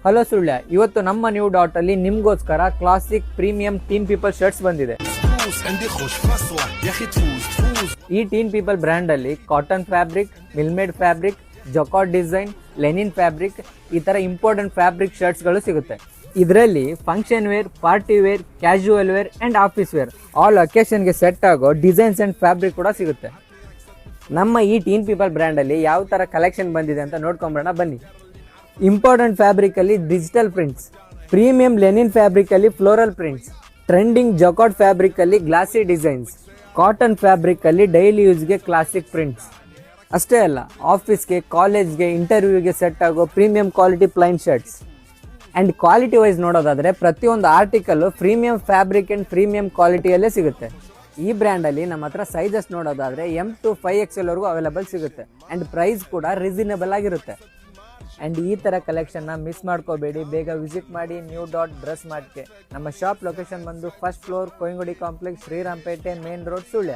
Hello Sullia, ಇವತ್ತು ನಮ್ಮ new dot ಅಲ್ಲಿ ನಿಮ್ಗೋಸ್ಕರ classic premium teen people shirts ಬಂದಿದೆ. ಈ ಟೀನ್ ಪೀಪಲ್ ಬ್ರ್ಯಾಂಡ್ ಅಲ್ಲಿ cotton fabric, mill made fabric, jacquard design, linen fabric ಈ ತರ ಇಂಪಾರ್ಟೆಂಟ್ ಫ್ಯಾಬ್ರಿಕ್ ಶರ್ಟ್ಸ್ ಗಳು ಸಿಗುತ್ತೆ. ಇದರಲ್ಲಿ function wear, party wear, casual wear and office wear all occasion ಗೆ ಸೆಟ್ ಆಗೋ ಡಿಸೈನ್ಸ್ ಅಂಡ್ ಫ್ಯಾಬ್ರಿಕ್ ಕೂಡ ಸಿಗುತ್ತೆ. ನಮ್ಮ ಈ ಟೀನ್ ಪೀಪಲ್ ಬ್ರ್ಯಾಂಡ್ ಅಲ್ಲಿ ಯಾವ ತರ ಕಲೆಕ್ಷನ್ ಬಂದಿದೆ ಅಂತ ನೋಡ್ಕೊಂಬರೋಣ ಬನ್ನಿ. ಇಂಪಾರ್ಟೆಂಟ್ ಫ್ಯಾಬ್ರಿಕ್ ಅಲ್ಲಿ digital prints, premium linen fabric ಅಲ್ಲಿ floral prints, trending jacquard fabric ಅಲ್ಲಿ ಗ್ಲಾಸಿ ಡಿಸೈನ್ಸ್, ಕಾಟನ್ ಫ್ಯಾಬ್ರಿಕ್ ಅಲ್ಲಿ ಡೈಲಿ ಯೂಸ್ಗೆ ಕ್ಲಾಸಿಕ್ ಪ್ರಿಂಟ್ಸ್. ಅಷ್ಟೇ ಅಲ್ಲ, ಆಫೀಸ್ಗೆ, ಕಾಲೇಜ್ಗೆ, ಇಂಟರ್ವ್ಯೂಗೆ ಸೆಟ್ ಆಗೋ premium quality plain shirts. And quality wise ನೋಡೋದಾದ್ರೆ ಪ್ರತಿಯೊಂದು article premium fabric and premium ಕ್ವಾಲಿಟಿಯಲ್ಲೇ ಸಿಗುತ್ತೆ. ಈ ಬ್ರ್ಯಾಂಡ್ ಅಲ್ಲಿ ನಮ್ಮ ಹತ್ರ ಸೈಜಸ್ ನೋಡೋದಾದ್ರೆ M to 5XL ವರೆಗೂ ಅವೈಲೇಬಲ್ ಸಿಗುತ್ತೆ. ಅಂಡ್ ಪ್ರೈಸ್ ಕೂಡ ರೀಸನಬಲ್ ಆಗಿರುತ್ತೆ. ಅಂಡ್ ಈ ತರ ಕಲೆಕ್ಷನ್ ನ ಮಿಸ್ ಮಾಡ್ಕೋಬೇಡಿ, ಬೇಗ ವಿಸಿಟ್ ಮಾಡಿ ನ್ಯೂ ಡಾಟ್ ಡ್ರೆಸ್ ಮಾರ್ಟ್ಗೆ. ನಮ್ಮ ಶಾಪ್ ಲೊಕೇಶನ್ ಬಂದು first floor, Koingudi complex, Srirampete main road, Sullia.